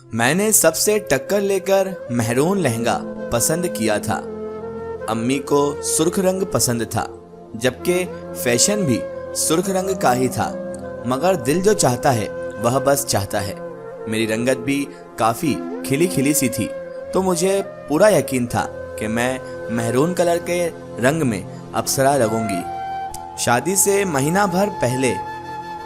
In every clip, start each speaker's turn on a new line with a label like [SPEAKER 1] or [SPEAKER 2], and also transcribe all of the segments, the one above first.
[SPEAKER 1] میں نے سب سے ٹکر لے کر مہرون لہنگا پسند کیا تھا۔ امی کو سرخ رنگ پسند تھا، جبکہ فیشن بھی سرخ رنگ کا ہی تھا، مگر دل جو چاہتا ہے وہ بس چاہتا ہے۔ میری رنگت بھی کافی کھلی کھلی سی تھی، تو مجھے پورا یقین تھا کہ میں مہرون کلر کے رنگ میں اپسرا لگوں گی۔ شادی سے مہینہ بھر پہلے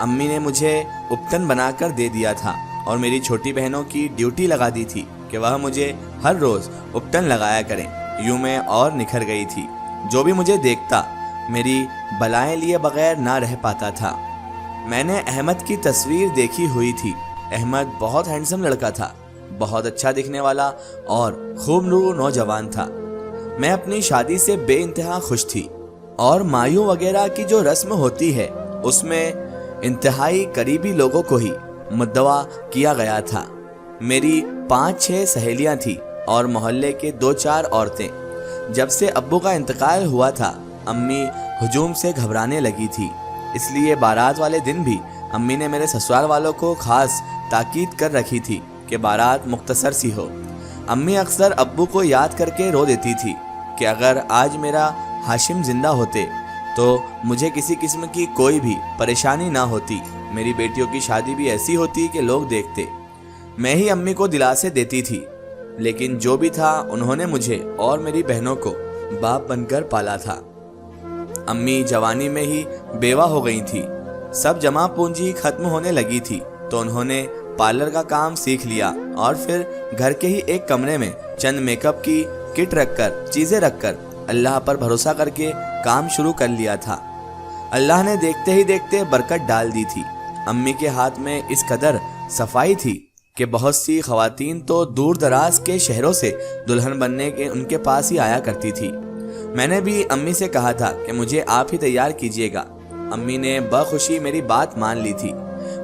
[SPEAKER 1] امی نے مجھے اپٹن بنا کر دے دیا تھا اور میری چھوٹی بہنوں کی ڈیوٹی لگا دی تھی کہ وہ مجھے ہر روز اپٹن لگایا کریں۔ یوں میں اور نکھر گئی تھی۔ جو بھی مجھے دیکھتا میری بلائیں لیے بغیر نہ رہ پاتا تھا۔ میں نے احمد کی تصویر دیکھی ہوئی تھی۔ احمد بہت ہینڈسم لڑکا تھا، بہت اچھا دکھنے والا اور خوب رو نوجوان تھا۔ میں اپنی شادی سے بے انتہا خوش تھی، اور مایوں وغیرہ کی جو رسم ہوتی ہے اس میں انتہائی قریبی لوگوں کو ہی مدعو کیا گیا تھا۔ میری 5-6 سہیلیاں تھیں اور محلے کے 2-4 عورتیں۔ جب سے ابو کا انتقال ہوا تھا امی ہجوم سے گھبرانے لگی تھی، اس لیے بارات والے دن بھی امی نے میرے سسرال والوں کو خاص تاکید کر رکھی تھی کہ بارات مختصر سی ہو۔ امی اکثر ابو کو یاد کر کے رو دیتی تھی کہ اگر آج میرا ہاشم زندہ ہوتے تو مجھے کسی قسم کی کوئی بھی پریشانی نہ ہوتی، میری بیٹیوں کی شادی بھی ایسی ہوتی کہ لوگ دیکھتے۔ میں ہی امی کو دلاسے دیتی تھی، لیکن جو بھی تھا انہوں نے مجھے اور میری بہنوں کو باپ بن کر پالا تھا۔ امی جوانی میں ہی بیوہ ہو گئی تھی، سب جمع پونجی ختم ہونے لگی تھی، تو انہوں نے پارلر کا کام سیکھ لیا اور پھر گھر کے ہی ایک کمرے میں چند میک اپ کی کٹ رکھ کر، چیزیں رکھ کر، اللہ پر بھروسہ کر کے کام شروع کر لیا تھا۔ اللہ نے دیکھتے ہی دیکھتے برکت ڈال دی تھی۔ امی کے ہاتھ میں اس قدر صفائی تھی کہ بہت سی خواتین تو دور دراز کے شہروں سے دلہن بننے کے ان کے پاس ہی آیا کرتی تھی۔ میں نے بھی امی سے کہا تھا کہ مجھے آپ ہی تیار کیجیے گا۔ امی نے بخوشی میری بات مان لی تھی۔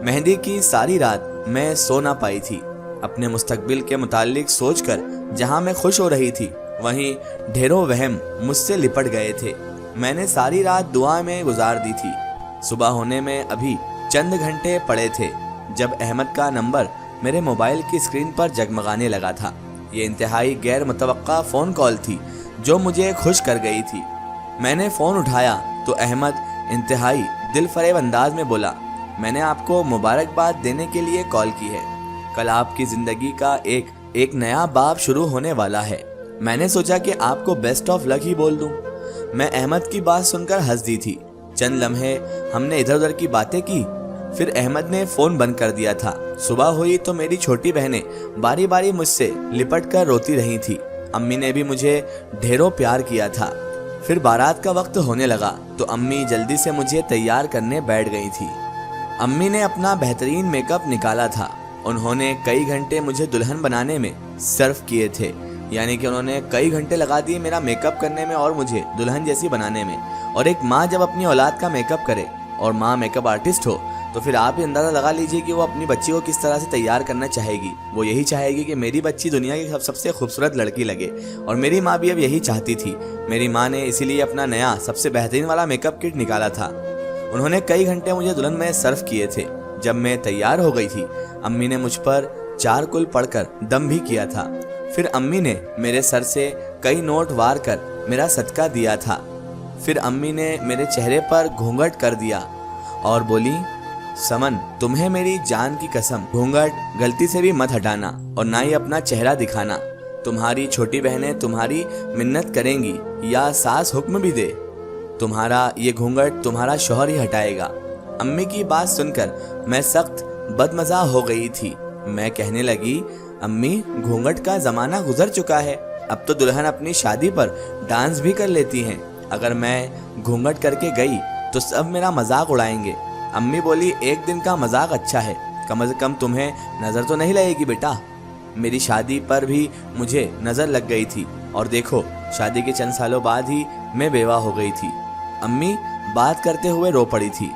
[SPEAKER 1] مہندی کی ساری رات میں سو نہ پائی تھی۔ اپنے مستقبل کے متعلق سوچ کر جہاں میں خوش ہو رہی تھی، وہیں ڈھیروں وہم مجھ سے لپٹ گئے تھے۔ میں نے ساری رات دعا میں گزار دی تھی۔ صبح ہونے میں ابھی چند گھنٹے پڑے تھے جب احمد کا نمبر میرے موبائل کی اسکرین پر جگمگانے لگا تھا۔ یہ انتہائی غیر متوقع فون کال تھی جو مجھے خوش کر گئی تھی۔ میں نے فون اٹھایا تو احمد انتہائی دل فریب انداز میں بولا، میں نے آپ کو مبارکباد دینے کے لیے کال کی ہے۔ کل آپ کی زندگی کا ایک نیا باب شروع ہونے والا ہے۔ میں نے سوچا کہ آپ کو بیسٹ آف لک ہی بول دوں۔ میں احمد کی بات سن کر ہنس دی تھی۔ چند لمحے ہم نے ادھر ادھر کی باتیں کی، پھر احمد نے فون بند کر دیا تھا۔ صبح ہوئی تو میری چھوٹی بہنیں باری باری مجھ سے لپٹ کر روتی رہی تھی۔ امی نے بھی مجھے ڈھیروں پیار کیا تھا۔ پھر بارات کا وقت ہونے لگا تو امی جلدی سے مجھے تیار کرنے بیٹھ گئی تھی۔ امی نے اپنا بہترین میک اپ نکالا تھا۔ انہوں نے کئی گھنٹے مجھے دلہن بنانے میں صرف کیے تھے، یعنی کہ انہوں نے کئی گھنٹے لگا دیے میرا میک اپ کرنے میں اور مجھے دلہن جیسی بنانے میں۔ اور ایک ماں جب اپنی اولاد کا میک اپ کرے اور ماں میک اپ آرٹسٹ ہو تو پھر آپ ہی اندازہ لگا لیجئے کہ وہ اپنی بچی کو کس طرح سے تیار کرنا چاہے گی۔ وہ یہی چاہے گی کہ میری بچی دنیا کی سب سے خوبصورت لڑکی لگے، اور میری ماں بھی اب یہی چاہتی تھی۔ میری ماں نے اسی لیے اپنا نیا سب سے بہترین والا میک اپ کٹ نکالا تھا۔ انہوں نے کئی گھنٹے مجھے دلہن میں صرف کیے تھے۔ جب میں تیار ہو گئی تھی امی نے مجھ پر 4 کل پڑھ کر دم بھی کیا تھا۔ پھر امی نے میرے سر سے کئی نوٹ وار کر میرا صدقہ دیا تھا۔ پھر امی نے میرے چہرے پر گھونگھٹ کر دیا اور بولی، سمن تمہیں میری جان کی قسم گھونگھٹ غلطی سے بھی مت ہٹانا اور نہ ہی اپنا چہرہ دکھانا۔ تمہاری چھوٹی بہنیں تمہاری منت کریں گی یا ساس حکم بھی دے، تمہارا یہ گھونگھٹ تمہارا شوہر ہی ہٹائے گا۔ امی کی بات سن کر میں سخت بدمزہ ہو گئی تھی۔ میں کہنے لگی، امی گھونگھٹ کا زمانہ گزر چکا ہے، اب تو دلہن اپنی شادی پر ڈانس بھی کر لیتی ہیں، اگر میں گھونگھٹ کر کے گئی تو سب میرا مذاق اڑائیں گے۔ امی بولی، ایک دن کا مذاق اچھا ہے، کم از کم تمہیں نظر تو نہیں لگے گی بیٹا۔ میری شادی پر بھی مجھے نظر لگ گئی تھی، اور دیکھو شادی کے چند سالوں بعد ہی میں بیوہ ہو گئی تھی۔ امی بات کرتے ہوئے رو پڑی تھی۔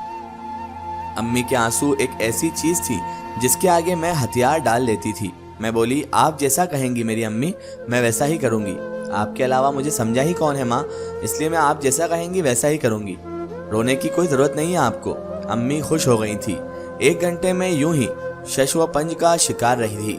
[SPEAKER 1] امی کے آنسو ایک ایسی چیز تھی جس کے آگے میں ہتھیار ڈال لیتی تھی۔ میں بولی، آپ جیسا کہیں گی میری امی میں ویسا ہی کروں گی، آپ کے علاوہ مجھے سمجھا ہی کون ہے ماں، اس لیے میں آپ جیسا کہیں گی ویسا ہی کروں گی، رونے کی کوئی ضرورت نہیں ہے آپ کو۔ امی خوش ہو گئی تھی۔ 1 گھنٹے میں یوں ہی شش و پنج کا شکار رہی تھی۔